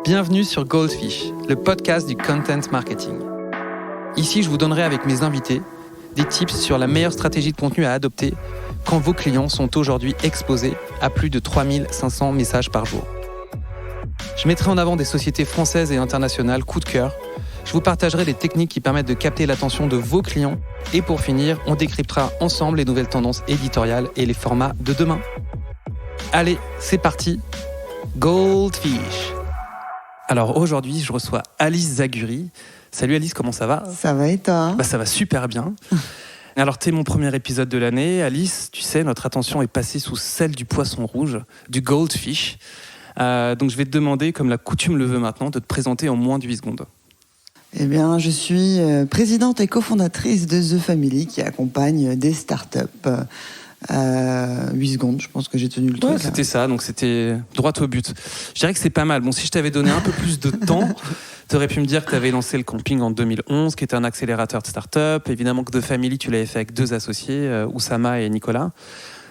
Bienvenue sur Goldfish, le podcast du content marketing. Ici, je vous donnerai avec mes invités des tips sur la meilleure stratégie de contenu à adopter quand vos clients sont aujourd'hui exposés à plus de 3500 messages par jour. Je mettrai en avant des sociétés françaises et internationales coup de cœur. Je vous partagerai des techniques qui permettent de capter l'attention de vos clients. Et pour finir, on décryptera ensemble les nouvelles tendances éditoriales et les formats de demain. Allez, c'est parti, Goldfish. Alors aujourd'hui, je reçois Alice Zaguri. Salut Alice, comment ça va ? Ça va et toi ? Ça va super bien. Alors t'es mon premier épisode de l'année. Alice, tu sais, notre attention est passée sous celle du poisson rouge, du Goldfish. Donc je vais te demander, comme la coutume le veut maintenant, de te présenter en moins de 8 secondes. Eh bien, je suis présidente et cofondatrice de The Family qui accompagne des startups. 8 secondes, je pense que j'ai tenu le truc. Ouais, c'était ça, donc c'était droit au but. Je dirais que c'est pas mal. Bon, si je t'avais donné un peu plus de temps, tu aurais pu me dire que tu avais lancé le camping en 2011, qui était un accélérateur de start-up. Évidemment que The Family, tu l'avais fait avec 2 associés, Oussama et Nicolas.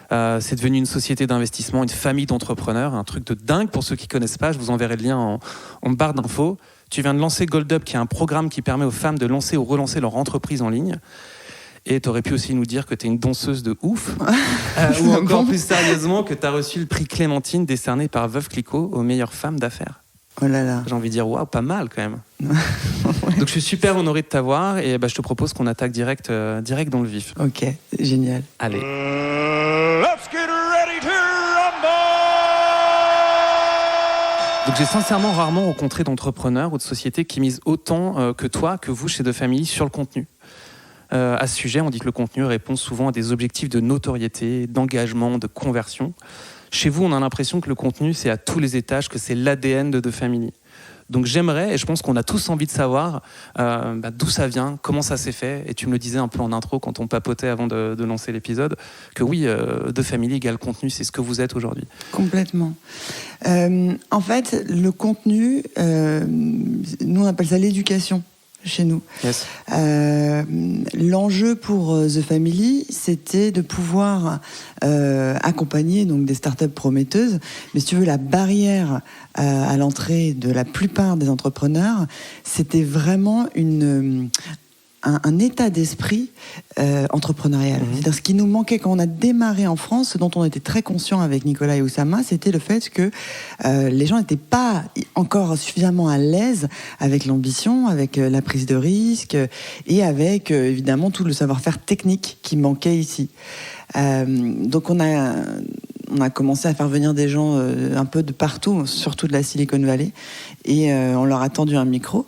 C'est devenu une société d'investissement, une famille d'entrepreneurs, un truc de dingue pour ceux qui ne connaissent pas. Je vous enverrai le lien en barre d'infos. Tu viens de lancer Gold Up, qui est un programme qui permet aux femmes de lancer ou relancer leur entreprise en ligne. Et tu aurais pu aussi nous dire que tu es une danseuse de ouf. Ou encore plus sérieusement, que tu as reçu le prix Clémentine décerné par Veuve Clicquot aux meilleures femmes d'affaires. Oh là là. J'ai envie de dire, waouh, pas mal quand même. Ouais. Donc je suis super honoré de t'avoir et je te propose qu'on attaque direct dans le vif. Ok, génial. Allez. Let's get ready to rumble! Donc j'ai sincèrement rarement rencontré d'entrepreneurs ou de sociétés qui misent autant que toi, que vous chez The Family, sur le contenu. À ce sujet, on dit que le contenu répond souvent à des objectifs de notoriété, d'engagement, de conversion. Chez vous, on a l'impression que le contenu, c'est à tous les étages, que c'est l'ADN de The Family. Donc j'aimerais, et je pense qu'on a tous envie de savoir d'où ça vient, comment ça s'est fait. Et tu me le disais un peu en intro quand on papotait avant de lancer l'épisode, que oui, The Family égale contenu, c'est ce que vous êtes aujourd'hui. Complètement. En fait, le contenu, nous on appelle ça l'éducation chez nous. Yes. L'enjeu pour The Family, c'était de pouvoir accompagner donc des startups prometteuses. Mais si tu veux, la barrière à l'entrée de la plupart des entrepreneurs, c'était vraiment un état d'esprit entrepreneurial. C'est-à-dire ce qui nous manquait quand on a démarré en France, ce dont on était très conscient avec Nicolas et Oussama, c'était le fait que les gens n'étaient pas encore suffisamment à l'aise avec l'ambition, avec la prise de risque et avec évidemment tout le savoir-faire technique qui manquait ici. Donc on a commencé à faire venir des gens un peu de partout, surtout de la Silicon Valley, et on leur a tendu un micro.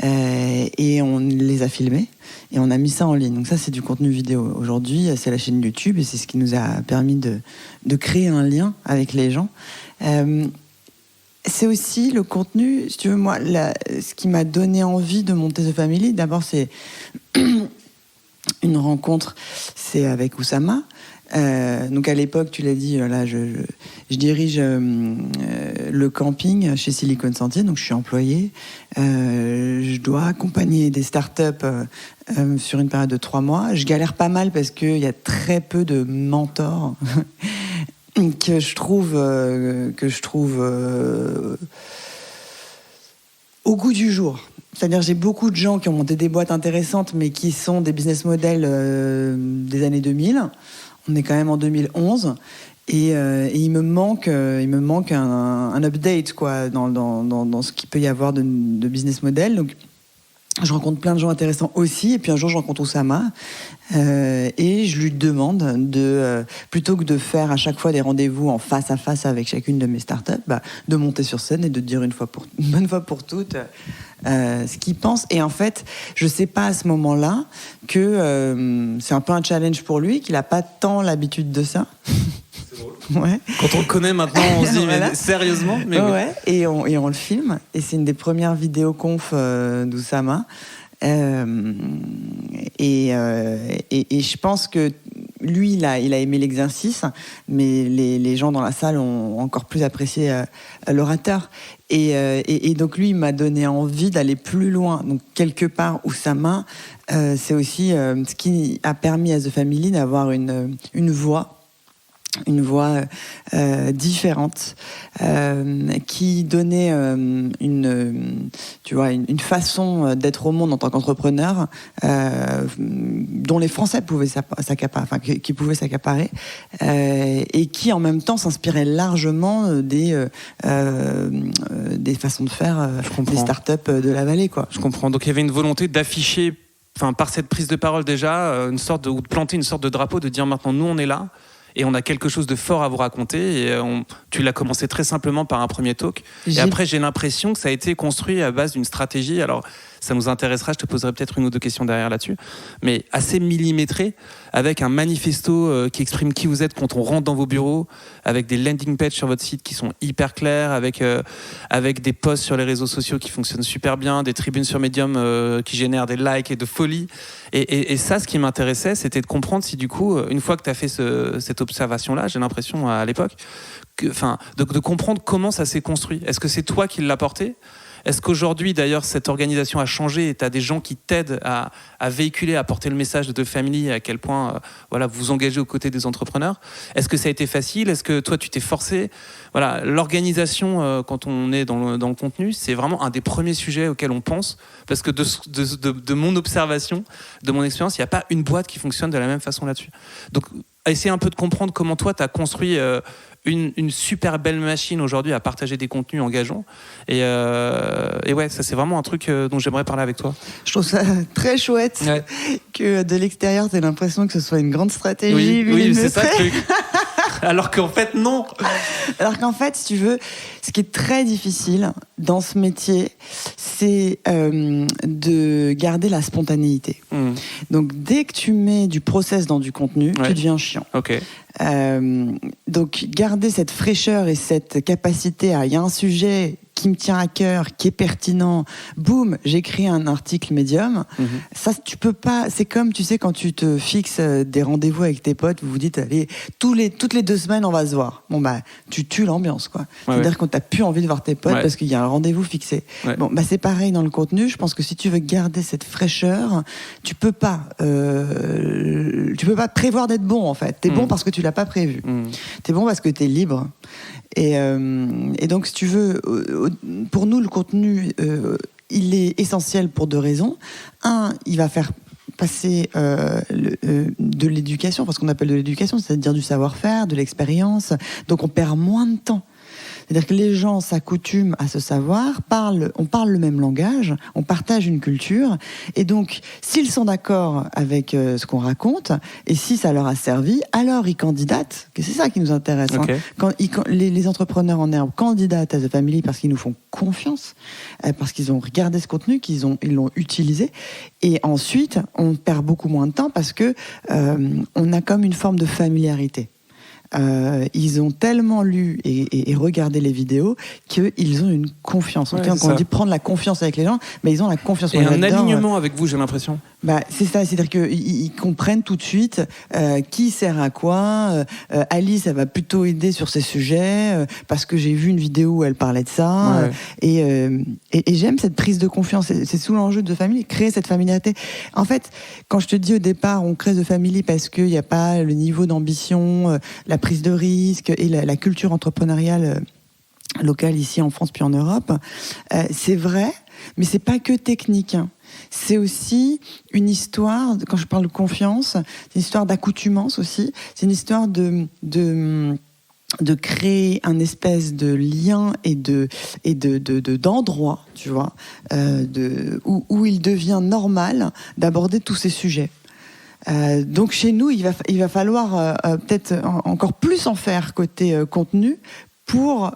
Et on les a filmés et on a mis ça en ligne. Donc ça, c'est du contenu vidéo. Aujourd'hui, c'est la chaîne YouTube et c'est ce qui nous a permis de créer un lien avec les gens. C'est aussi le contenu, si tu veux, moi, ce qui m'a donné envie de monter The Family, d'abord, c'est une rencontre, c'est avec Oussama. Donc à l'époque, tu l'as dit, là, je dirige le camping chez Silicon Sentier, donc je suis employée. Je dois accompagner des startups sur une période de 3 mois. Je galère pas mal parce qu'il y a très peu de mentors que je trouve au goût du jour. C'est-à-dire j'ai beaucoup de gens qui ont monté des boîtes intéressantes, mais qui sont des business models des années 2000. On est quand même en 2011 et il me manque un update quoi dans ce qu'il peut y avoir de business model. Donc je rencontre plein de gens intéressants aussi, et puis un jour je rencontre Oussama et je lui demande plutôt que de faire à chaque fois des rendez-vous en face à face avec chacune de mes startups, de monter sur scène et de dire une bonne fois pour toutes ce qu'il pense. Et en fait, je sais pas à ce moment-là que c'est un peu un challenge pour lui, qu'il a pas tant l'habitude de ça. C'est drôle. Ouais. Quand on le connaît maintenant, on se dit voilà. mais sérieusement, mais oui. Ouais. Et on le filme. Et c'est une des premières vidéoconf d'Oussama. Et je pense que lui, il a aimé l'exercice, mais les gens dans la salle ont encore plus apprécié l'orateur. Et donc lui, il m'a donné envie d'aller plus loin. Donc quelque part, Oussama, c'est aussi ce qui a permis à The Family d'avoir une voix une voix différente, qui donnait une façon d'être au monde en tant qu'entrepreneur dont les Français pouvaient qui pouvaient s'accaparer, et qui en même temps s'inspirait largement des façons de faire des startups de la vallée, quoi. Je comprends. Donc il y avait une volonté d'afficher, par cette prise de parole déjà, ou de planter une sorte de drapeau, de dire maintenant nous on est là. Et on a quelque chose de fort à vous raconter. Et tu l'as commencé très simplement par un premier talk. Et après, j'ai l'impression que ça a été construit à base d'une stratégie. Alors, ça nous intéressera. Je te poserai peut-être une ou deux questions derrière là-dessus. Mais assez millimétré, avec un manifesto qui exprime qui vous êtes quand on rentre dans vos bureaux, avec des landing pages sur votre site qui sont hyper clairs, avec des posts sur les réseaux sociaux qui fonctionnent super bien, des tribunes sur Medium qui génèrent des likes et de folie. Et ça, ce qui m'intéressait, c'était de comprendre si du coup, une fois que tu as fait cette observation-là, j'ai l'impression à l'époque, de comprendre comment ça s'est construit. Est-ce que c'est toi qui l'as porté ? Est-ce qu'aujourd'hui, d'ailleurs, cette organisation a changé et tu as des gens qui t'aident à véhiculer, à porter le message de The Family, à quel point vous vous engagez aux côtés des entrepreneurs ? Est-ce que ça a été facile ? Est-ce que toi, tu t'es forcé ? Voilà, l'organisation, quand on est dans le contenu, c'est vraiment un des premiers sujets auxquels on pense, parce que de mon observation, de mon expérience, il n'y a pas une boîte qui fonctionne de la même façon là-dessus. Donc, essayer un peu de comprendre comment toi, tu as construit une super belle machine aujourd'hui à partager des contenus engageants. Et ouais, ça c'est vraiment un truc dont j'aimerais parler avec toi. Je trouve ça très chouette que de l'extérieur, tu aies l'impression que ce soit une grande stratégie. Oui, c'est ça le truc. Alors qu'en fait, non. Alors qu'en fait, si tu veux, ce qui est très difficile dans ce métier, c'est de garder la spontanéité. Donc, dès que tu mets du process dans du contenu, tu deviens chiant. Okay. Donc, garder cette fraîcheur et cette capacité à... Il y a un sujet qui me tient à cœur, qui est pertinent, boum, j'écris un article Medium. Ça, tu peux pas... C'est comme, tu sais, quand tu te fixes des rendez-vous avec tes potes, vous vous dites, allez, toutes les 2 semaines, on va se voir. Bon, tu tues l'ambiance, quoi. C'est-à-dire qu'on t'as plus envie de voir tes potes parce qu'il y a un rendez-vous fixé. Bon, c'est pareil dans le contenu. Je pense que si tu veux garder cette fraîcheur, tu peux pas prévoir d'être bon, en fait. T'es bon parce que tu l'as pas prévu. T'es bon parce que t'es libre. Et donc, si tu veux, pour nous, le contenu, il est essentiel pour 2 raisons. Un, il va faire passer de l'éducation, parce qu'on appelle de l'éducation, c'est-à-dire du savoir-faire, de l'expérience. Donc, on perd moins de temps. C'est-à-dire que les gens s'accoutument à ce savoir, on parle le même langage, on partage une culture, et donc s'ils sont d'accord avec ce qu'on raconte, et si ça leur a servi, alors ils candidatent, que c'est ça qui nous intéresse. Okay. Quand les entrepreneurs en herbe candidatent à The Family parce qu'ils nous font confiance, parce qu'ils ont regardé ce contenu, ils l'ont utilisé, et ensuite on perd beaucoup moins de temps parce que on a comme une forme de familiarité. Ils ont tellement lu et regardé les vidéos qu'ils ont une confiance. Quand on dit prendre la confiance avec les gens, ils ont la confiance. Et un alignement avec vous, j'ai l'impression. C'est ça, c'est-à-dire qu'ils comprennent tout de suite qui sert à quoi. Alice, elle va plutôt aider sur ces sujets parce que j'ai vu une vidéo où elle parlait de ça. Et j'aime cette prise de confiance. C'est sous l'enjeu de Family, créer cette familiarité. En fait, quand je te dis au départ, on crée The Family parce qu'il n'y a pas le niveau d'ambition, la prise de risque et la culture entrepreneuriale locale ici en France puis en Europe, c'est vrai, mais c'est pas que technique. C'est aussi une histoire, quand je parle de confiance, c'est une histoire d'accoutumance aussi, c'est une histoire de créer un espèce de lien et d'endroit, tu vois, où il devient normal d'aborder tous ces sujets. Donc chez nous, il va falloir peut-être encore plus en faire côté contenu pour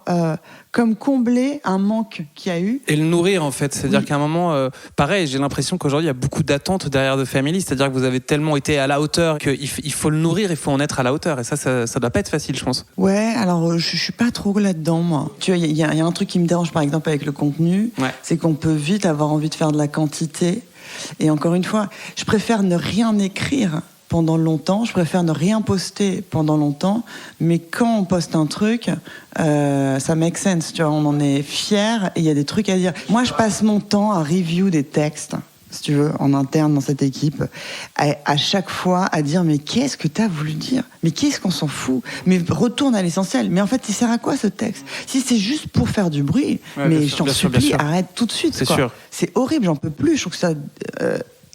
comme combler un manque qu'il y a eu. Et le nourrir, en fait. C'est-à-dire qu'à un moment, pareil, j'ai l'impression qu'aujourd'hui, il y a beaucoup d'attentes derrière The Family. C'est-à-dire que vous avez tellement été à la hauteur qu'il faut le nourrir, il faut en être à la hauteur. Et ça doit pas être facile, je pense. Ouais, alors je suis pas trop là-dedans, moi. Tu vois, il y a un truc qui me dérange, par exemple, avec le contenu, c'est qu'on peut vite avoir envie de faire de la quantité. Et encore une fois, je préfère ne rien écrire pendant longtemps, je préfère ne rien poster pendant longtemps, mais quand on poste un truc, ça make sense, tu vois, on en est fier et il y a des trucs à dire. Moi, je passe mon temps à review des textes si tu veux, en interne dans cette équipe, à chaque fois à dire mais qu'est-ce que t'as voulu dire ? Mais qu'est-ce qu'on s'en fout ? Mais retourne à l'essentiel. Mais en fait, il sert à quoi ce texte ? Si c'est juste pour faire du bruit, mais je t'en supplie, arrête tout de suite. C'est quoi. sûr. C'est horrible, j'en peux plus. Je trouve que ça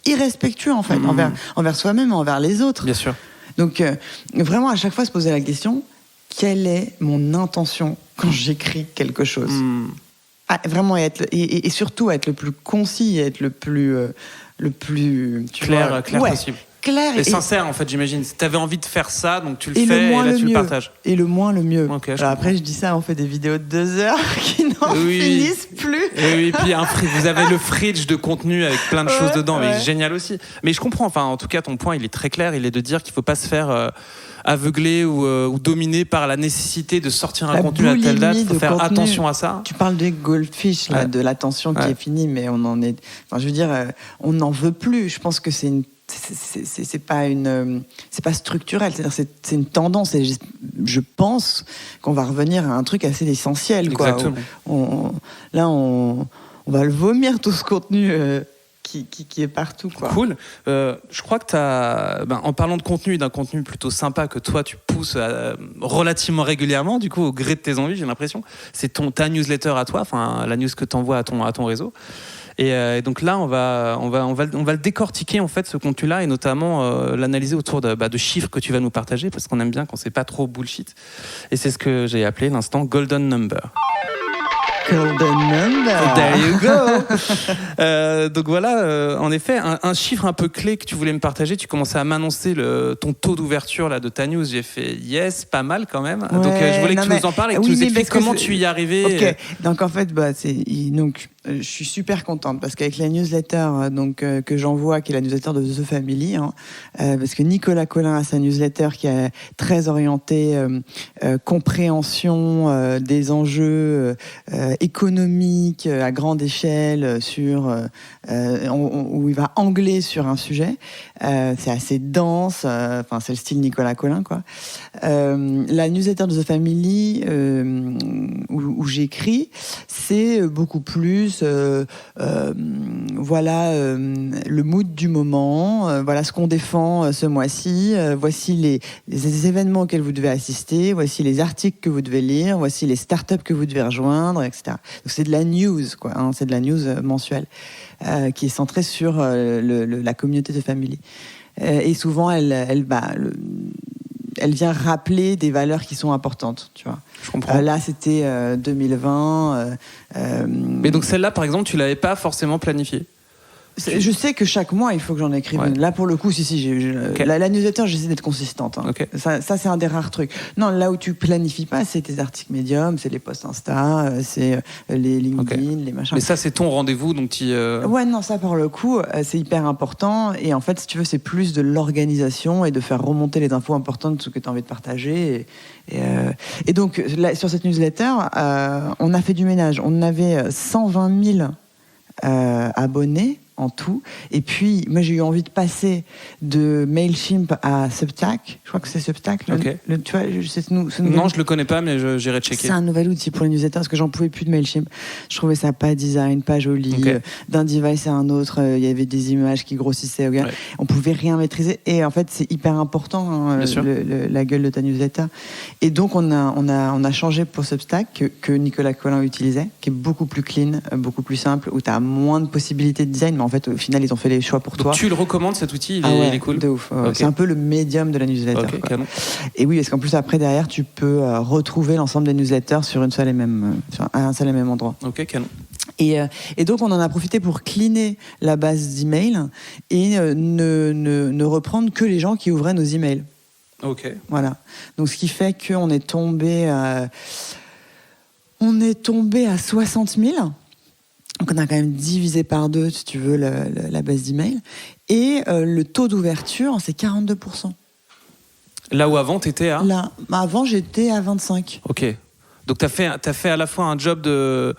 irrespectueux en fait, envers soi-même, envers les autres. Bien sûr. Donc vraiment à chaque fois se poser la question, quelle est mon intention quand j'écris quelque chose ? Vraiment et surtout être le plus concis, être le plus clair possible. Clair et sincère en fait, j'imagine. Si t'avais envie de faire ça, donc tu le et fais et là tu mieux. le partages. Et le moins le mieux. Okay, alors après je dis ça, on fait des vidéos de 2 heures qui n'en finissent plus. Et puis vous avez le fridge de contenu avec plein de choses dedans, mais génial aussi. Mais je comprends, enfin en tout cas ton point il est très clair, il est de dire qu'il faut pas se faire aveugler ou dominé par la nécessité de sortir un contenu à telle date. Il faut faire contenu. Attention à ça. Tu parles des goldfish, là, de l'attention qui est finie, mais on en est. Enfin, je veux dire, on n'en veut plus. Je pense que c'est pas structurel. C'est-à-dire, c'est une tendance. Et je pense qu'on va revenir à un truc assez essentiel. Exactement. On va le vomir tout ce contenu. Qui est partout, quoi. Cool. Je crois que en parlant de contenu, d'un contenu plutôt sympa que toi tu pousses relativement régulièrement, du coup au gré de tes envies, j'ai l'impression, c'est ta newsletter à toi, enfin la news que t'envoies à ton réseau. Et donc là, on va le décortiquer en fait ce contenu-là et notamment l'analyser autour de chiffres que tu vas nous partager parce qu'on aime bien quand c'est pas trop bullshit. Et c'est ce que j'ai appelé l'instant Golden Number. Golden Number. There you go. Donc voilà, en effet, un chiffre un peu clé que tu voulais me partager. Tu commençais à m'annoncer ton taux d'ouverture là de ta news. J'ai fait yes, pas mal quand même. Ouais, donc je voulais que tu nous en parles et que tu nous expliques comment tu y es arrivé. Ok. Donc en fait, je suis super contente parce qu'avec la newsletter que j'envoie, qui est la newsletter de The Family, parce que Nicolas Collin a sa newsletter qui est très orientée compréhension des enjeux économiques à grande échelle où il va angler sur un sujet. C'est assez dense, c'est le style Nicolas Collin, quoi. La newsletter de The Family où j'écris, c'est beaucoup plus le mood du moment, voilà ce qu'on défend ce mois-ci, voici les événements auxquels vous devez assister, voici les articles que vous devez lire, voici les startups que vous devez rejoindre, etc. Donc c'est de la news, quoi, c'est de la news mensuelle qui est centrée sur la communauté de Family. Et souvent, elle vient rappeler des valeurs qui sont importantes, tu vois. Je comprends. Là, c'était 2020. Mais donc celle-là, par exemple, tu l'avais pas forcément planifiée. Je sais que chaque mois, il faut que j'en écrive une. Là, pour le coup, Okay. La newsletter, j'essaie d'être consistante. Okay. Ça, c'est un des rares trucs. Non, là où tu planifies pas, c'est tes articles Medium, c'est les posts Insta, c'est les LinkedIn, les machins. Mais ça, c'est ton rendez-vous, donc Ouais, non, ça, pour le coup, c'est hyper important. Et en fait, si tu veux, c'est plus de l'organisation et de faire remonter les infos importantes de ce que tu as envie de partager. Et donc, là, sur cette newsletter, on a fait du ménage. On avait 120 000 abonnés en tout. Et puis, moi, j'ai eu envie de passer de MailChimp à Substack. Je crois que c'est Substack. Tu vois, non, je le connais pas, mais j'irai checker. C'est un nouvel outil pour les newsletters parce que j'en pouvais plus de MailChimp. Je trouvais ça pas design, pas joli. D'un device à un autre, il y avait des images qui grossissaient. Ouais. On pouvait rien maîtriser. Et en fait, c'est hyper important, la gueule de ta newsletter. Et donc, on a changé pour Substack que Nicolas Collin utilisait, qui est beaucoup plus clean, beaucoup plus simple, où tu as moins de possibilités de design, mais en fait, au final, ils ont fait les choix pour toi. Tu le recommandes, cet outil, il est cool. De ouf. C'est un peu le médium de la newsletter. Canon. Et oui, parce qu'en plus, après, derrière, tu peux retrouver l'ensemble des newsletters sur un seul et même endroit. Ok, canon. Et donc, on en a profité pour cleaner la base d'emails et ne reprendre que les gens qui ouvraient nos emails. Ok. Voilà. Donc, ce qui fait qu'on est tombé à 60 000. Donc on a quand même divisé par 2, si tu veux, la base d'email. Et le taux d'ouverture, c'est 42%. Là où avant, t'étais à ? Là, avant, j'étais à 25. Ok. Donc t'as fait à la fois un job de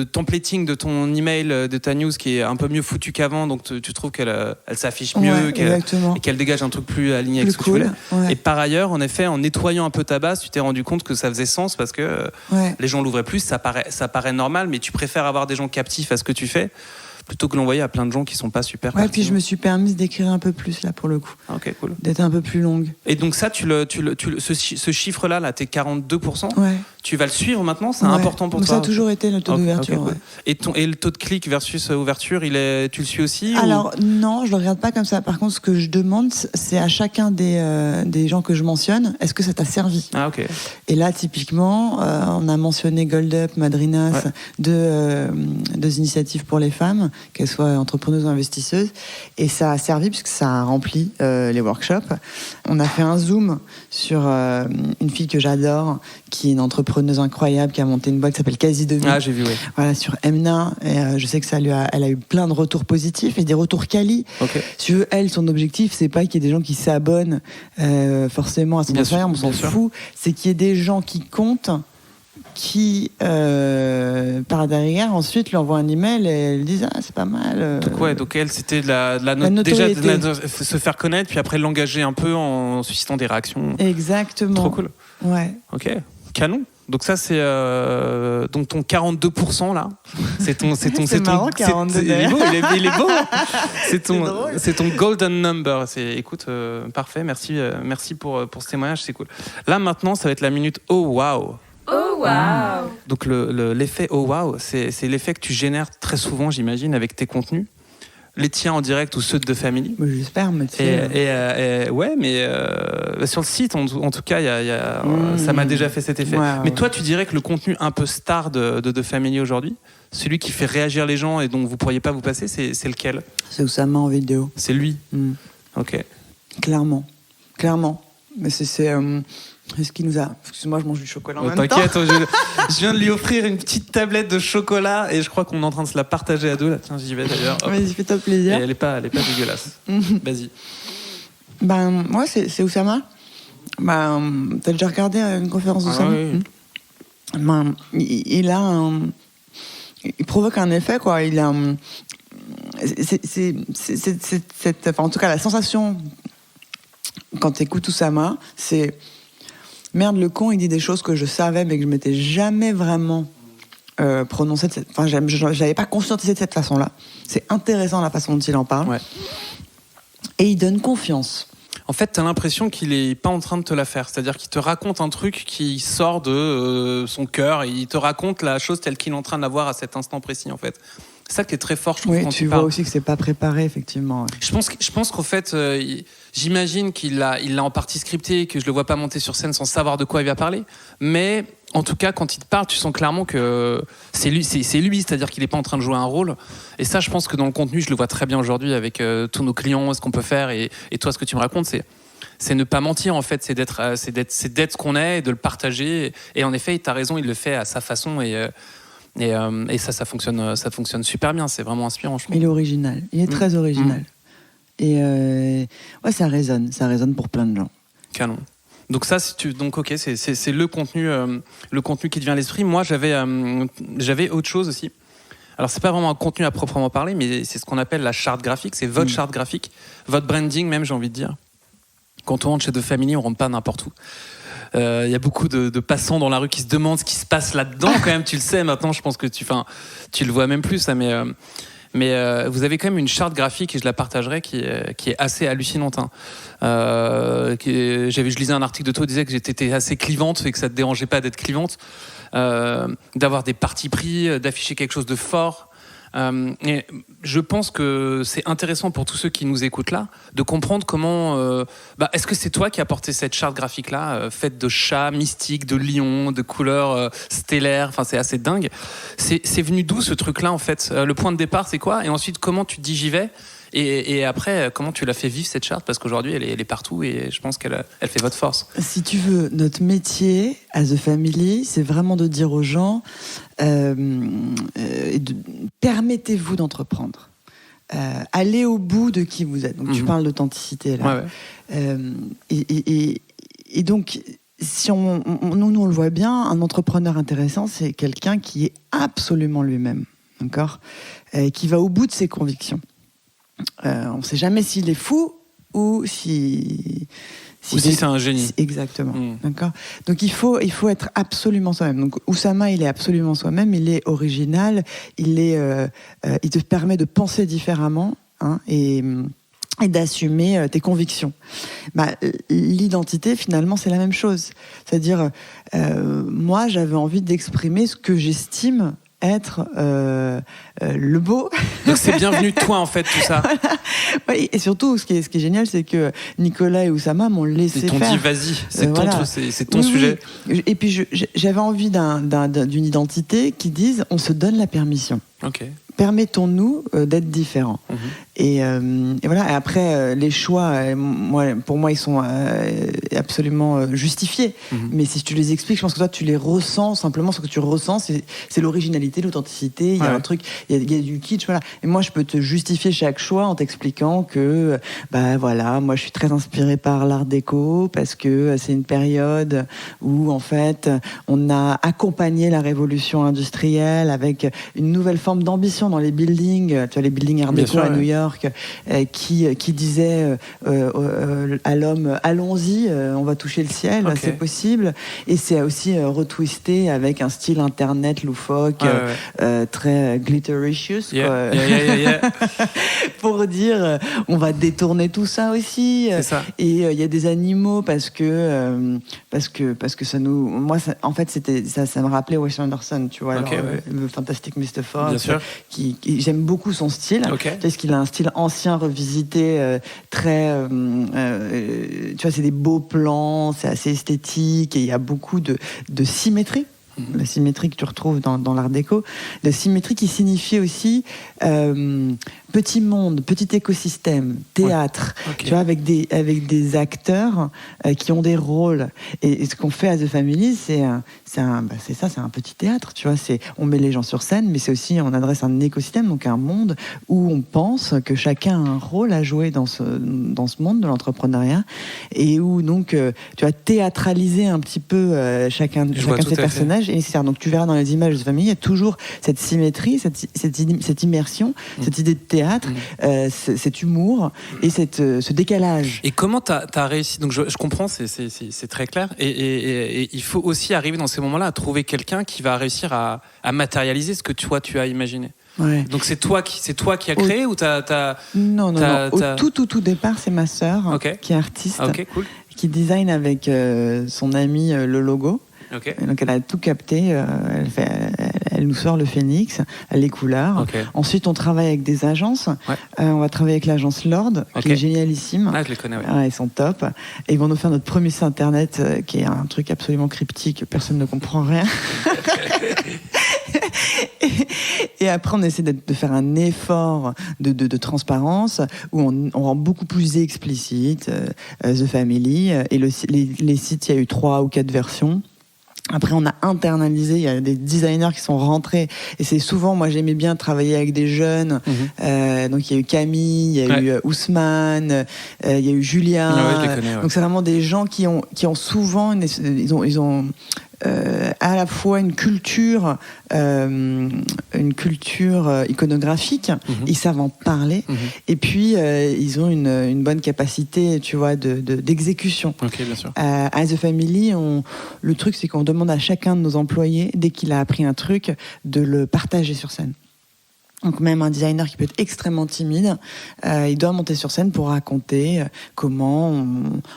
templating de ton email, de ta news qui est un peu mieux foutu qu'avant, donc tu trouves qu'elle s'affiche mieux, et qu'elle dégage un truc plus aligné avec ce que tu voulais. Ouais. Et par ailleurs, en effet, en nettoyant un peu ta base, tu t'es rendu compte que ça faisait sens parce que les gens l'ouvraient plus, ça paraît normal, mais tu préfères avoir des gens captifs à ce que tu fais plutôt que l'envoyer à plein de gens qui sont pas super Ouais, puis pertinents. je me suis permise d'écrire un peu plus là pour le coup, Ah, ok, cool. d'être un peu plus longue. Et donc ça, ce chiffre-là, t'es 42%, Ouais. tu vas le suivre maintenant, c'est Ouais. important pour Donc toi. ça a toujours été le taux Ok, d'ouverture. ok, cool. Ouais. Et le taux de clic versus ouverture, tu le suis aussi Alors non, je le regarde pas comme ça. Par contre, ce que je demande, c'est à chacun des gens que je mentionne, est-ce que ça t'a servi ? Ah, ok. Et là, typiquement, on a mentionné Gold Up, Madrinas, Ouais. deux initiatives pour les femmes, qu'elles soient entrepreneuses ou investisseuses. Et ça a servi puisque ça a rempli les workshops. On a fait un zoom sur une fille que j'adore, qui est une entrepreneuse incroyable, qui a monté une boîte qui s'appelle Quasi Demi. Ah, j'ai vu, ouais. Voilà, sur Emna. Et je sais que elle a eu plein de retours positifs et des retours quali. Ok. Si tu veux, elle, son objectif, c'est pas qu'il y ait des gens qui s'abonnent forcément à son Bien sûr, Instagram, on s'en bien sûr. fout. C'est qu'il y ait des gens qui comptent, qui par derrière ensuite lui envoient un email et elle disent ah c'est pas mal. Donc elle, c'était de la notoriété. déjà de se faire connaître, puis après l'engager un peu en suscitant des réactions. Exactement. Trop cool. Ouais. Ok, canon. Donc ça c'est donc ton 42% là. C'est ton C'est marrant, 42 il est beau, il est beau. drôle. C'est ton golden number. Écoute, parfait. Merci pour ce témoignage, c'est cool. Là maintenant, ça va être la minute oh wow. Oh wow! Donc l'effet oh wow, c'est l'effet que tu génères très souvent, j'imagine, avec tes contenus, les tiens en direct ou ceux de Family. Moi, j'espère, mais tu sais, Et ouais, mais sur le site, en tout cas, ça m'a déjà fait cet effet. Ouais, mais ouais. toi, tu dirais que le contenu un peu star de Family aujourd'hui, celui qui fait réagir les gens et dont vous pourriez pas vous passer, c'est lequel ? c'est Oussama en vidéo. C'est lui. Mm. Ok. Clairement. Mais c'est ce qui nous a. Excuse-moi, je mange du chocolat en même temps. T'inquiète, je viens de lui offrir une petite tablette de chocolat et je crois qu'on est en train de se la partager à deux. Là, tiens, j'y vais d'ailleurs. Hop. Vas-y, fais-toi Et plaisir. elle est pas dégueulasse. Vas-y. Ben, moi, c'est Oussama. Ben, t'as déjà regardé une conférence d'Oussama? oui. Ben, il provoque un effet, quoi. Il a. En tout cas, la sensation quand t'écoutes Oussama, c'est merde, le con, il dit des choses que je savais, mais que je m'étais jamais vraiment prononcé de cette. Enfin, j'avais pas conscientisé de cette façon-là. C'est intéressant la façon dont il en parle. Ouais. Et il donne confiance. En fait, t'as l'impression qu'il est pas en train de te la faire. C'est-à-dire qu'il te raconte un truc qui sort de son cœur et il te raconte la chose telle qu'il est en train de la voir à cet instant précis, en fait. C'est ça qui est très fort, je trouve, Oui, quand tu il vois parle. aussi que c'est pas préparé, effectivement. Ouais. Je pense qu'en fait, j'imagine qu'il l'a en partie scripté, que je le vois pas monter sur scène sans savoir de quoi il va parler. Mais en tout cas, quand il te parle, tu sens clairement que c'est lui, c'est-à-dire qu'il est pas en train de jouer un rôle. Et ça, je pense que dans le contenu, je le vois très bien aujourd'hui avec tous nos clients, ce qu'on peut faire. Et toi, ce que tu me racontes, c'est ne pas mentir, en fait, c'est d'être ce qu'on est et de le partager. Et en effet, t'as raison, il le fait à sa façon et ça fonctionne super bien. C'est vraiment inspirant, je trouve. Il est original. Il est très original. Et ouais, ça résonne pour plein de gens. Canon. Donc ça, ok, c'est le contenu qui te vient à l'esprit. Moi, j'avais autre chose aussi. Alors, c'est pas vraiment un contenu à proprement parler, mais c'est ce qu'on appelle la charte graphique. C'est votre charte graphique, votre branding même, j'ai envie de dire. Quand on rentre chez The Family, on rentre pas n'importe où. Il y a beaucoup de passants dans la rue qui se demandent ce qui se passe là-dedans. Quand même, tu le sais maintenant. Je pense que tu le vois même plus, ça. Mais vous avez quand même une charte graphique et je la partagerai qui est assez hallucinante. Hein. Je lisais un article de toi qui disait que j'étais assez clivante et que ça te dérangeait pas d'être clivante, d'avoir des partis pris, d'afficher quelque chose de fort. Et je pense que c'est intéressant pour tous ceux qui nous écoutent là de comprendre comment est-ce que c'est toi qui as porté cette charte graphique là faite de chats mystiques, de lions, de couleurs stellaires, enfin c'est assez dingue. C'est venu d'où ce truc là en fait? Le point de départ c'est quoi? Et ensuite comment tu te dis j'y vais? Et après, comment tu l'as fait vivre cette charte? Parce qu'aujourd'hui, elle est partout et je pense qu'elle fait votre force. Si tu veux, notre métier à The Family, c'est vraiment de dire aux gens permettez-vous d'entrprendre. Allez au bout de qui vous êtes. Donc, tu parles d'authenticité là. Ouais. Et donc, si nous, on le voit bien, un entrepreneur intéressant, c'est quelqu'un qui est absolument lui-même. D'accord ? Qui va au bout de ses convictions. On ne sait jamais s'il est fou ou s'il Ou si c'est un génie. Exactement. D'accord. Donc il faut être absolument soi-même. Donc Oussama, il est absolument soi-même. Il est original. Il te permet de penser différemment, hein, et d'assumer tes convictions. L'identité, finalement, c'est la même chose. C'est-à-dire, moi, j'avais envie d'exprimer ce que j'estime être le beau. Donc c'est bienvenu de toi, en fait, tout ça. Voilà. Oui, et surtout, ce qui est génial, c'est que Nicolas et Oussama m'ont laissé faire. Ils t'ont dit, vas-y, c'est ton sujet. Oui. Et puis, j'avais envie d'une identité qui dise, on se donne la permission. Ok. Permettons-nous d'être différents. Et voilà. Et après, les choix, pour moi, ils sont absolument justifiés. Mais si tu les expliques, je pense que toi, tu les ressens simplement. Ce que tu ressens, c'est l'originalité, l'authenticité. Il y a un truc, il y a du kitsch. Voilà. Et moi, je peux te justifier chaque choix en t'expliquant que, voilà, moi, je suis très inspirée par l'art déco parce que c'est une période où, en fait, on a accompagné la révolution industrielle avec une nouvelle forme d'ambition dans les buildings, tu vois, les buildings art déco à New York, qui disaient à l'homme, allons-y, on va toucher le ciel, c'est possible. Et c'est aussi retwisté avec un style internet loufoque, très glittericious, pour dire, on va détourner tout ça aussi. Ça. Et il y a des animaux parce que ça nous, moi, en fait, ça me rappelait Wes Anderson, tu vois, le Fantastic Mr. Fox, qui j'aime beaucoup son style, parce qu'il a un style ancien revisité, très, tu vois, c'est des beaux plans, c'est assez esthétique, et il y a beaucoup de symétrie. La symétrie que tu retrouves dans l'art déco, la symétrie qui signifie aussi petit monde, petit écosystème, théâtre, tu vois, avec des acteurs qui ont des rôles. Et ce qu'on fait à The Family, c'est un petit théâtre, tu vois. On met les gens sur scène, mais c'est aussi, on adresse un écosystème, donc un monde où on pense que chacun a un rôle à jouer dans ce monde de l'entrepreneuriat, et où donc, tu vas théâtraliser un petit peu chacun de ces personnages. Et nécessaire. Donc tu verras dans les images de famille, il y a toujours cette symétrie, cette immersion, cette idée de théâtre, cet humour et ce décalage. Et comment tu as réussi? Donc je comprends, c'est très clair. Et il faut aussi arriver dans ces moments-là à trouver quelqu'un qui va réussir à matérialiser ce que toi tu as imaginé. Ouais. Donc c'est toi qui as créé ou t'as Non. Au tout départ, c'est ma sœur qui est artiste, cool. qui design avec son ami le logo. Donc elle a tout capté, elle nous sort le phénix, les couleurs. Ensuite on travaille avec des agences, on va travailler avec l'agence Lord, qui est génialissime. Je les connais, ils sont top. Et ils vont nous faire notre premier site internet, qui est un truc absolument cryptique, personne ne comprend rien. Et après, on essaie de faire un effort de transparence où on rend beaucoup plus explicite The Family. Et les sites, il y a eu 3 ou 4 versions. Après, on a internalisé, il y a des designers qui sont rentrés. Et c'est souvent, moi, j'aimais bien travailler avec des jeunes. Donc, il y a eu Camille, il y a eu Ousmane, il y a eu Julia. Je les connais, Donc, c'est vraiment des gens qui ont souvent, ils ont à la fois une culture iconographique, ils savent en parler, et puis ils ont une bonne capacité, tu vois, d'exécution. Bien sûr. À The Family, le truc, c'est qu'on demande à chacun de nos employés, dès qu'il a appris un truc, de le partager sur scène. Donc même un designer qui peut être extrêmement timide, il doit monter sur scène pour raconter comment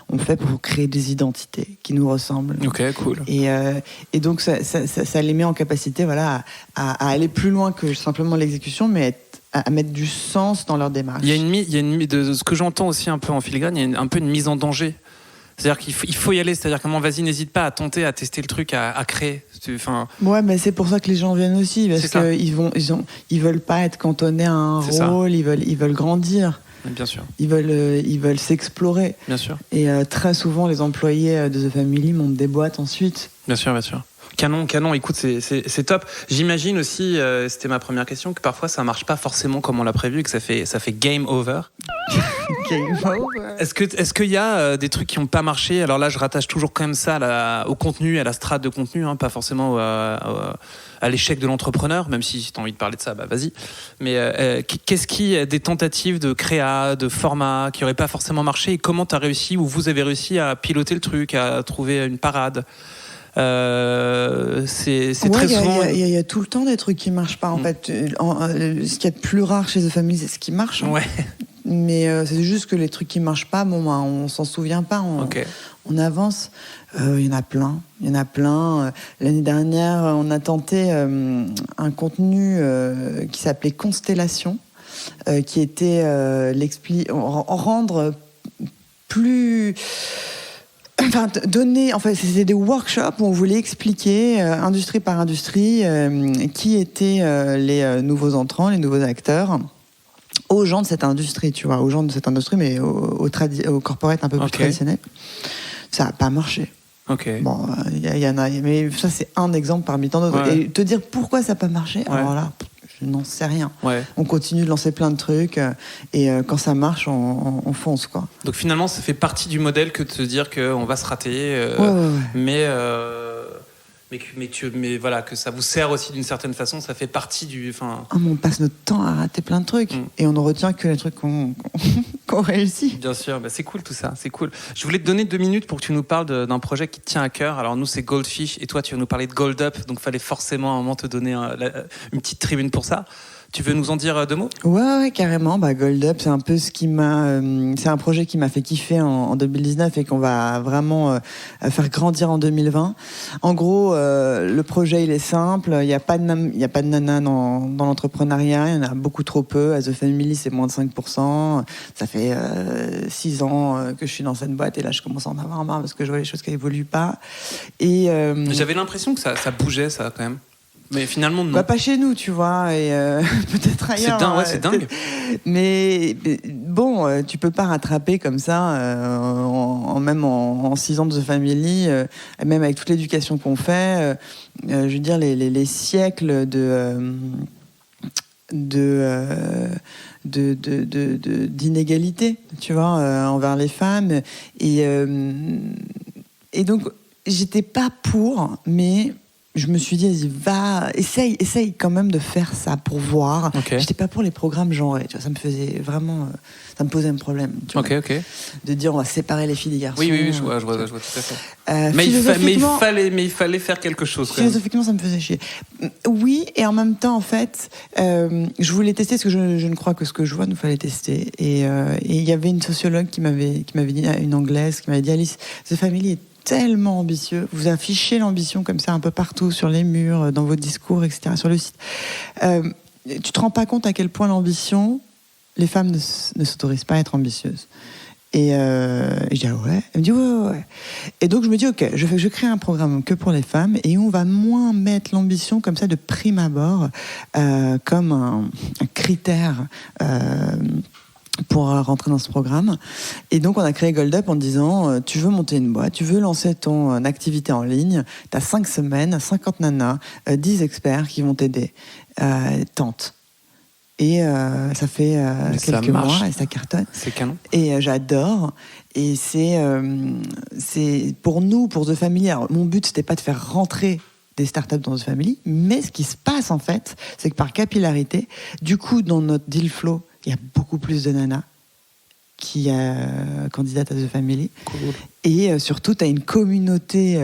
on fait pour créer des identités qui nous ressemblent. Cool. Et donc ça les met en capacité, voilà, à aller plus loin que simplement l'exécution, mais à mettre du sens dans leur démarche. Il y a une de ce que j'entends aussi un peu en filigrane, il y a un peu une mise en danger. C'est-à-dire qu'il faut y aller, c'est-à-dire comment, vas-y, n'hésite pas à tenter, à tester le truc, à créer. Ouais, mais c'est pour ça que les gens viennent aussi, parce qu'ils veulent pas être cantonnés à un rôle, ils veulent grandir. Bien sûr. Ils veulent s'explorer. Bien sûr. Et très souvent, les employés de The Family montent des boîtes ensuite. Bien sûr. Canon. Écoute, c'est top. J'imagine aussi, c'était ma première question, que parfois ça marche pas forcément comme on l'a prévu et que ça fait game over. Game over. Est-ce qu'il y a des trucs qui n'ont pas marché? Alors là, je rattache toujours quand même ça au contenu, à la strate de contenu, pas forcément à l'échec de l'entrepreneur, même si tu as envie de parler de ça, bah vas-y. Mais qu'est-ce qui est des tentatives de créa, de format qui n'auraient pas forcément marché et comment tu as réussi ou vous avez réussi à piloter le truc, à trouver une parade? C'est très souvent. Il y a tout le temps des trucs qui marchent pas. En fait, ce qu'il y a de plus rare chez The Family, c'est ce qui marche. Ouais. Mais c'est juste que les trucs qui marchent pas, on s'en souvient pas. On avance. Il y en a plein. L'année dernière, on a tenté un contenu qui s'appelait Constellation, qui était rendre plus. Enfin, c'était des workshops où on voulait expliquer, industrie par industrie, qui étaient les nouveaux entrants, les nouveaux acteurs, aux gens de cette industrie, tu vois, aux gens de cette industrie, mais au corporate un peu plus traditionnel. Ça n'a pas marché. Ok. Bon, il y en a, mais ça, c'est un exemple parmi tant d'autres. Ouais. Et te dire pourquoi ça n'a pas marché, alors là, je n'en sais rien. Ouais. On continue de lancer plein de trucs et quand ça marche, on fonce, quoi. Donc finalement, ça fait partie du modèle que de se dire qu'on va se rater, mais voilà, que ça vous sert aussi d'une certaine façon, ça fait partie du. On passe notre temps à rater plein de trucs et on ne retient que les trucs qu'on réussit. Bien sûr, c'est cool tout ça, c'est cool. Je voulais te donner 2 minutes pour que tu nous parles d'un projet qui te tient à cœur. Alors nous, c'est Goldfish et toi, tu vas nous parler de Gold Up, donc il fallait forcément à un moment te donner une petite tribune pour ça. Tu veux nous en dire 2 mots ? Ouais, carrément. Gold Up, c'est un peu c'est un projet qui m'a fait kiffer en 2019 et qu'on va vraiment faire grandir en 2020. En gros, le projet, il est simple. Il n'y a pas de nana dans l'entrepreneuriat. Il y en a beaucoup trop peu. À The Family, c'est moins de 5%. Ça fait 6 ans que je suis dans cette boîte et là, je commence à en avoir marre parce que je vois les choses qui n'évoluent pas. Et j'avais l'impression que ça bougeait, ça, quand même. Mais finalement, non. Pas chez nous, tu vois, et peut-être ailleurs. C'est dingue. Mais bon, tu peux pas rattraper comme ça, même en 6 ans de The Family, même avec toute l'éducation qu'on fait. Je veux dire, les siècles d'inégalité, tu vois, envers les femmes. Et donc, j'étais pas pour, mais je me suis dit, vas-y, essaye quand même de faire ça pour voir. Okay. J'étais pas pour les programmes genrés, tu vois, ça me faisait vraiment, ça me posait un problème. Tu vois, de dire on va séparer les filles des garçons. Oui, je vois tout à fait. Mais il fallait faire quelque chose. Philosophiquement, ça me faisait chier. Oui, et en même temps, en fait, je voulais tester parce que je ne crois que ce que je vois, nous fallait tester. Et il y avait une sociologue qui m'avait dit, une anglaise, qui m'avait dit, Alice, The Family est tellement ambitieux, vous affichez l'ambition comme ça un peu partout, sur les murs, dans vos discours, etc., sur le site. Tu te rends pas compte à quel point l'ambition, les femmes ne s'autorisent pas à être ambitieuses. Et je dis, ah ouais. Elle me dit, ouais. Et donc je me dis, ok, je crée un programme que pour les femmes et on va moins mettre l'ambition comme ça de prime abord, comme un critère pour rentrer dans ce programme. Et donc, on a créé Gold Up en disant, tu veux monter une boîte, tu veux lancer ton activité en ligne, tu as 5 semaines, 50 nanas, 10 experts qui vont t'aider. Tente. Et ça fait quelques mois et ça cartonne. C'est canon. Et j'adore. Et c'est pour nous, pour The Family, alors, mon but, c'était pas de faire rentrer des startups dans The Family, mais ce qui se passe, en fait, c'est que par capillarité, du coup, dans notre deal flow, il y a beaucoup plus de nanas qui candidatent à The Family. Cool. Et surtout, tu as une communauté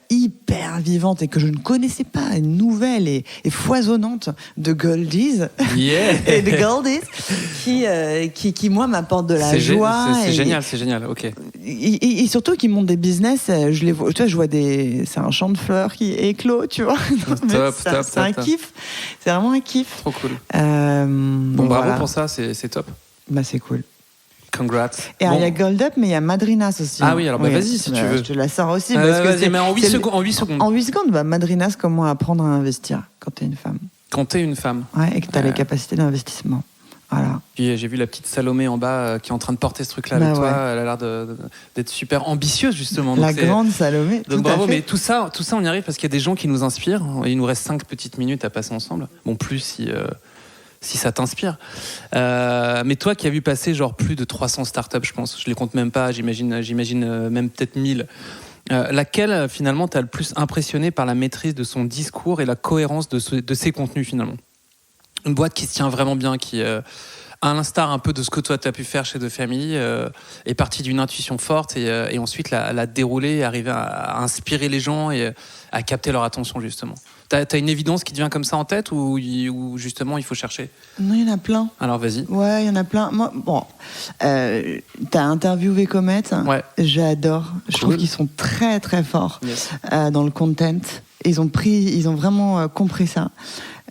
hyper vivante et que je ne connaissais pas, nouvelle et foisonnante de Goldies et de Goldies qui, moi, m'apportent de la joie. C'est génial, ok. Et surtout, qui montent des business, je les vois, tu vois, c'est un champ de fleurs qui éclot, tu vois. C'est un kiff. C'est vraiment un kiff. Trop cool. Bravo pour ça, c'est top. C'est cool. Congrats. Et il y a Gold Up, mais il y a Madrinas aussi. Ah oui, alors vas-y si tu veux. Je te la sors aussi. Parce que mais en 8 secondes. En 8 secondes, Madrinas, comment apprendre à investir quand t'es une femme. Quand t'es une femme. Ouais, et que t'as les capacités d'investissement. Voilà. Puis j'ai vu la petite Salomé en bas qui est en train de porter ce truc-là avec toi. Elle a l'air d'être super ambitieuse, justement. La grande Salomé. Donc bravo, mais tout ça, on y arrive parce qu'il y a des gens qui nous inspirent. Il nous reste 5 petites minutes à passer ensemble. Bon, plus si ça t'inspire. Mais toi qui as vu passer genre plus de 300 startups, je pense, je les compte même pas, j'imagine même peut-être 1000. Laquelle finalement t'as le plus impressionné par la maîtrise de son discours et la cohérence de ses contenus finalement? Une boîte qui se tient vraiment bien, qui, à l'instar un peu de ce que toi tu as pu faire chez The Family, est partie d'une intuition forte et ensuite la dérouler, arriver à inspirer les gens et à capter leur attention justement. T'as une évidence qui te vient comme ça en tête ou justement il faut chercher? Non, il y en a plein. Alors vas-y. Ouais, il y en a plein. Moi, t'as interviewé Comet. Ouais. J'adore. Je trouve qu'ils sont très très forts dans le content. Ils ont vraiment compris ça.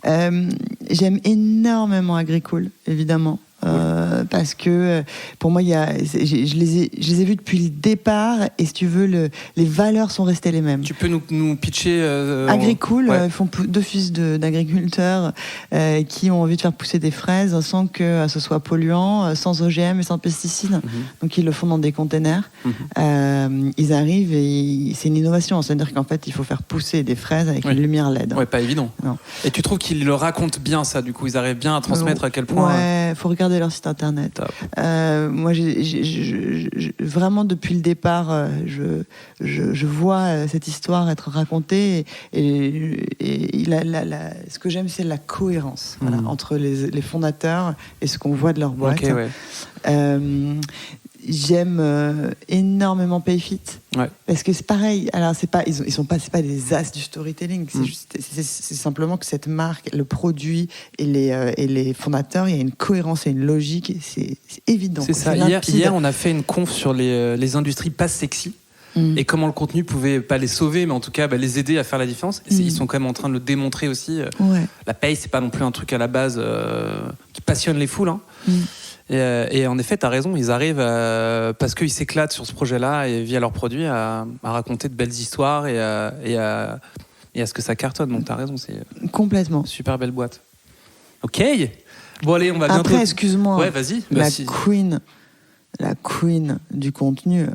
J'aime énormément Agricool, évidemment. Parce que pour moi, je les ai vus depuis le départ et si tu veux, les valeurs sont restées les mêmes. Tu peux nous pitcher Agricool, ils font 2 fils d'agriculteurs qui ont envie de faire pousser des fraises sans que ce soit polluant, sans OGM et sans pesticides. Donc ils le font dans des containers. Ils arrivent et c'est une innovation, c'est-à-dire qu'en fait il faut faire pousser des fraises avec une lumière LED. Ouais, pas évident. Non. Et tu trouves qu'ils le racontent bien ça, du coup ils arrivent bien à transmettre à quel point. Ouais, faut regarder leur site internet. Moi, vraiment depuis le départ, je vois cette histoire être racontée et ce que j'aime, c'est la cohérence entre les fondateurs et ce qu'on voit de leur boîte. Okay, ouais. J'aime énormément Payfit parce que c'est pareil. Alors c'est pas des as du storytelling. C'est simplement que cette marque, le produit et les fondateurs, il y a une cohérence et une logique. C'est évident. C'est ça. Hier, on a fait une conf sur les industries pas sexy. Et comment le contenu pouvait pas les sauver, mais en tout cas les aider à faire la différence. Ils sont quand même en train de le démontrer aussi. La paye, c'est pas non plus un truc à la base qui passionne les foules. Et en effet, t'as raison, ils arrivent parce qu'ils s'éclatent sur ce projet-là et via leurs produits à raconter de belles histoires et à ce que ça cartonne. Donc t'as raison, c'est complètement super belle boîte. Ok. Bon allez, on va bientôt. Après, excuse-moi. Ouais, vas-y. La queen du contenu,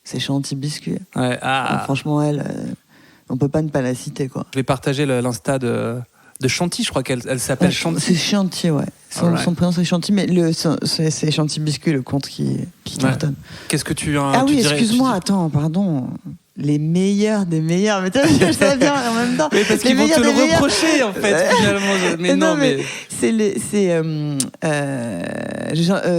c'est Chanty Biscuit. Ouais. Donc, franchement, elle, on peut pas ne pas la citer, quoi. Je vais partager l'insta de Chanty, je crois qu'elle s'appelle Chanty. C'est Chanty, ouais. Son prénom c'est Chanty, mais c'est Chanty Biscuit, le compte qui cartonne. Qu'est-ce que tu excuse-moi, attends, pardon. Les meilleurs des meilleurs, mais je savais bien en même temps. Mais parce qu'ils vont te le reprocher en fait finalement. Mais non, mais c'est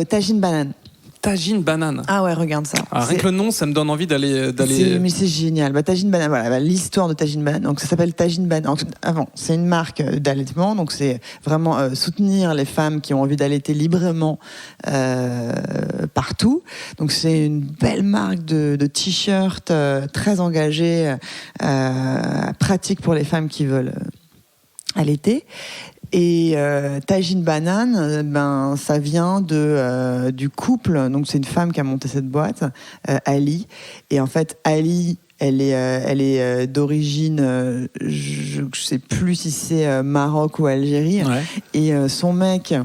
Tajine Banane. Tajine Banane. Ah ouais, regarde ça. Rien que le nom, ça me donne envie d'aller. Mais c'est génial. Tajine Banane, voilà, l'histoire de Tajine Banane. Donc ça s'appelle Tajine Banane. C'est une marque d'allaitement, donc c'est vraiment soutenir les femmes qui ont envie d'allaiter librement partout. Donc c'est une belle marque de t-shirts très engagée, pratique pour les femmes qui veulent allaiter. Et Tajine Banane, ça vient du couple. Donc c'est une femme qui a monté cette boîte, Ali. Et en fait, Ali, elle est d'origine, je sais plus si c'est Maroc ou Algérie. Et son mec,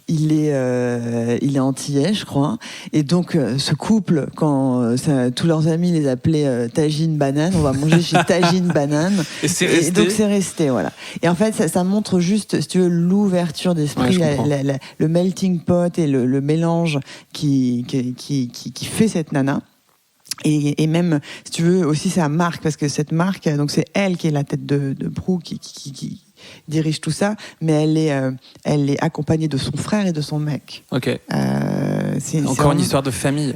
il est antillais, je crois. Et donc ce couple, quand tous leurs amis les appelaient Tajine Banane, on va manger chez Tajine Banane. Et c'est resté. Et donc c'est resté, voilà. Et en fait, ça montre juste, si tu veux, l'ouverture d'esprit, le melting pot et le mélange qui fait cette nana. Et même, si tu veux, aussi sa marque, parce que cette marque, donc c'est elle qui est la tête de proue, qui dirige tout ça, mais elle est accompagnée de son frère et de son mec. Ok. C'est encore une histoire de famille.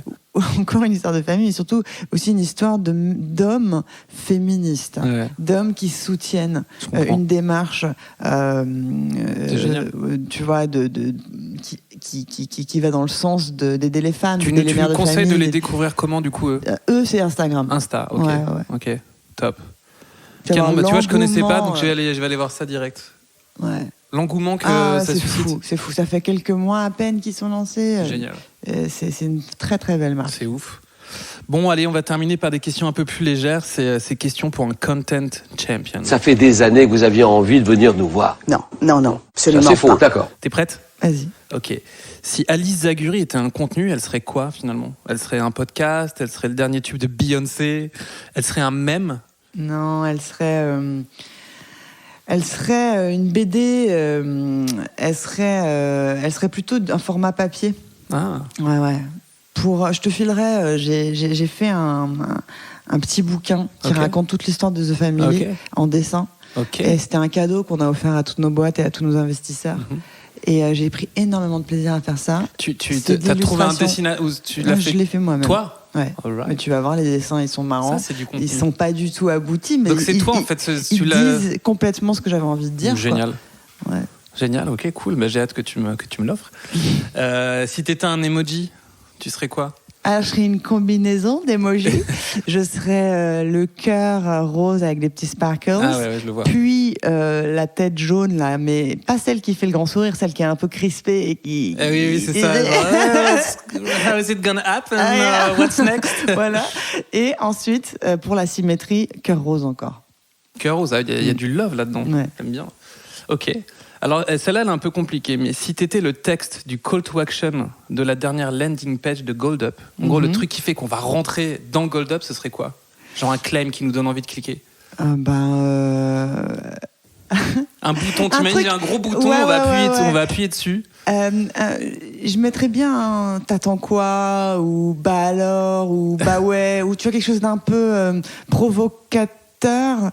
Encore une histoire de famille, et surtout aussi une histoire d'hommes féministes, d'hommes qui soutiennent une démarche, tu vois, qui va dans le sens d'aider les femmes, d'aider les mères de famille. Tu nous conseilles de les découvrir comment, du coup, eux c'est Instagram. Insta, ok. Ok, top. Tu vois, je connaissais pas, donc je vais aller voir ça direct. Ouais. L'engouement que ça suscite. C'est fou. Ça fait quelques mois à peine qu'ils sont lancés. Génial. C'est une très très belle marque. C'est ouf. Bon, allez, on va terminer par des questions un peu plus légères. C'est ces questions pour un content champion. Ça fait des années que vous aviez envie de venir nous voir. Non, absolument ça, c'est faux, pas. D'accord. T'es prête ? Vas-y. Ok. Si Alice Zaguri était un contenu, elle serait quoi finalement ? Elle serait un podcast ? Elle serait le dernier tube de Beyoncé ? Elle serait un mème ? Non, elle serait une BD. Elle serait plutôt un format papier. Ah. Ouais. Je te filerai. J'ai fait un petit bouquin qui raconte toute l'histoire de The Family en dessin. Et c'était un cadeau qu'on a offert à toutes nos boîtes et à tous nos investisseurs. Et j'ai pris énormément de plaisir à faire ça. Tu as trouvé un dessinateur ou tu l'as fait ? Je l'ai fait moi-même. Toi ? Ouais. Right. Mais tu vas voir, les dessins, ils sont marrants. Ça, c'est du contenu. Ils sont pas du tout aboutis, mais donc c'est toi en fait. Ils disent complètement ce que j'avais envie de dire. Génial. Quoi. Ouais. Génial. Ok, cool. Bah, j'ai hâte que tu me l'offres. Si t'étais un emoji, tu serais quoi ? Ah, je serais une combinaison d'emojis. Je serais le cœur rose avec des petits sparkles. Ah ouais, je le vois. Puis la tête jaune, là, mais pas celle qui fait le grand sourire, celle qui est un peu crispée et qui... oui, c'est ça. How is it gonna happen? What's next? Voilà. Et ensuite, pour la symétrie, cœur rose encore. Cœur rose, il y a du love là-dedans. Ouais. J'aime bien. Ok. Alors, celle-là, elle est un peu compliquée, mais si t'étais le texte du call to action de la dernière landing page de GoldUp, en gros, le truc qui fait qu'on va rentrer dans GoldUp, ce serait quoi ? Genre un claim qui nous donne envie de cliquer. Un bouton, t'imagines un gros bouton, on va appuyer dessus. Je mettrais bien t'attends quoi, ou bah alors, ou bah ouais, ou tu vois quelque chose d'un peu provocateur. Un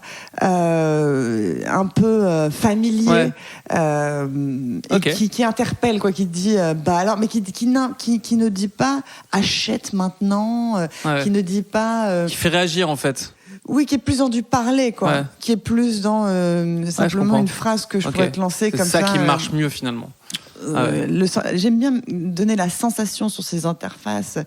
peu familier, qui interpelle, quoi, qui dit bah alors, mais qui ne dit pas achète maintenant, qui ne dit pas qui fait réagir en fait. Oui, qui est plus dans du parler, quoi, qui est plus dans simplement une phrase que je pourrais te lancer comme ça. C'est ça qui marche mieux finalement. J'aime bien donner la sensation sur ces interfaces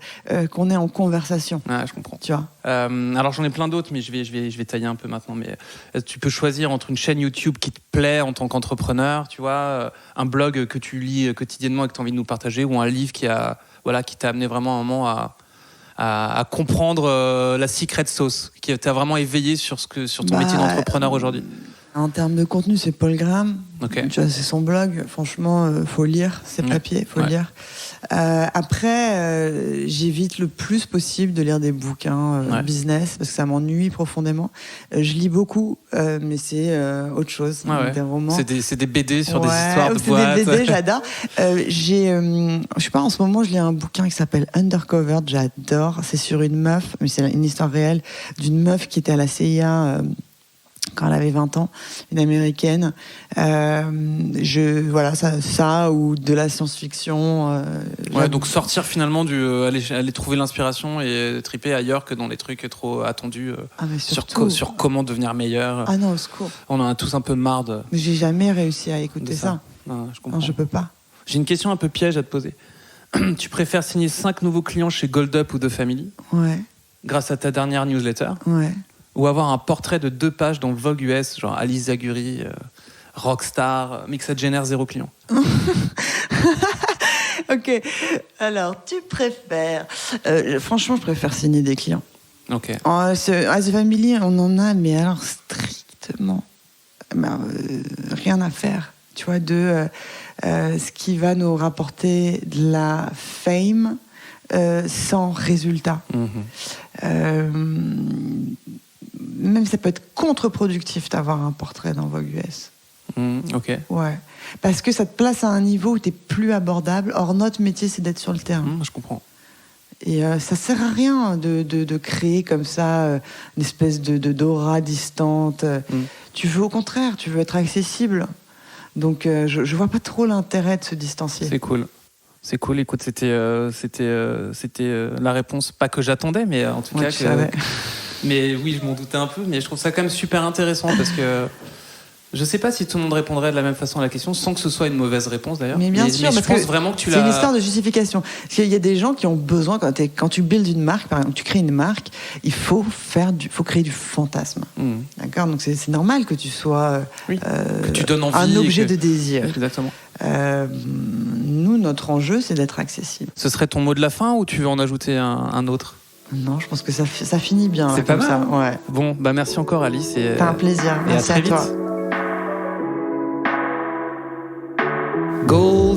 qu'on est en conversation. Ah, je comprends. Tu vois. Alors j'en ai plein d'autres, mais je vais tailler un peu maintenant. Mais tu peux choisir entre une chaîne YouTube qui te plaît en tant qu'entrepreneur, tu vois, un blog que tu lis quotidiennement et que tu as envie de nous partager, ou un livre qui t'a amené vraiment un moment à comprendre la secret sauce, qui t'a vraiment éveillé sur ton métier d'entrepreneur aujourd'hui. En termes de contenu, c'est Paul Graham. Tu vois, c'est son blog. Franchement, faut lire ses papiers, faut lire. Après, j'évite le plus possible de lire des bouquins business parce que ça m'ennuie profondément. Je lis beaucoup, mais c'est autre chose. Des romans. C'est des BD sur des histoires de boîtes. C'est des BD, j'adore. Je sais pas, en ce moment, je lis un bouquin qui s'appelle Undercover. J'adore. C'est sur une meuf, mais c'est une histoire réelle d'une meuf qui était à la CIA. Quand elle avait 20 ans, une américaine. Ça ou de la science-fiction. Donc sortir finalement aller trouver l'inspiration et triper ailleurs que dans les trucs trop attendus sur comment devenir meilleur. Ah non, au secours. On en a tous un peu marre de... Mais j'ai jamais réussi à écouter ça. Non, je comprends. Non, je peux pas. J'ai une question un peu piège à te poser. Tu préfères signer 5 nouveaux clients chez GoldUp ou The Family ? Ouais. Grâce à ta dernière newsletter ? Ouais. Ou avoir un portrait de 2 pages dans Vogue US, genre Alice Zaguri, rockstar, mais que ça te génère 0 client. Ok. Alors, tu préfères... franchement, je préfère signer des clients. Ok. À The Family, on en a, mais alors strictement rien à faire. Tu vois, de ce qui va nous rapporter de la fame sans résultat. Même ça peut être contre-productif d'avoir un portrait dans Vogue US. Ok. Ouais. Parce que ça te place à un niveau où tu es plus abordable. Or, notre métier, c'est d'être sur le terrain. Je comprends. Et ça sert à rien de créer comme ça une espèce d'aura distante. Tu veux, au contraire, tu veux être accessible. Donc, je vois pas trop l'intérêt de se distancier. C'est cool. C'est cool. Écoute, c'était la réponse, pas que j'attendais, mais en tout cas que... Mais oui, je m'en doutais un peu, mais je trouve ça quand même super intéressant parce que je sais pas si tout le monde répondrait de la même façon à la question, sans que ce soit une mauvaise réponse d'ailleurs. Mais bien sûr, je pense vraiment que tu l'as... C'est une histoire de justification. Parce qu'il y a des gens qui ont besoin, quand tu builds une marque, par exemple, tu crées une marque, il faut créer du fantasme. D'accord ? Donc c'est normal que tu sois que tu donnes envie, un objet de désir. Exactement. Nous, notre enjeu, c'est d'être accessible. Ce serait ton mot de la fin ou tu veux en ajouter un autre ? Non, je pense que ça finit bien. C'est pas mal. Ça. Ouais. Bon, merci encore Alice. C'est un plaisir. Merci à très vite. toi. Go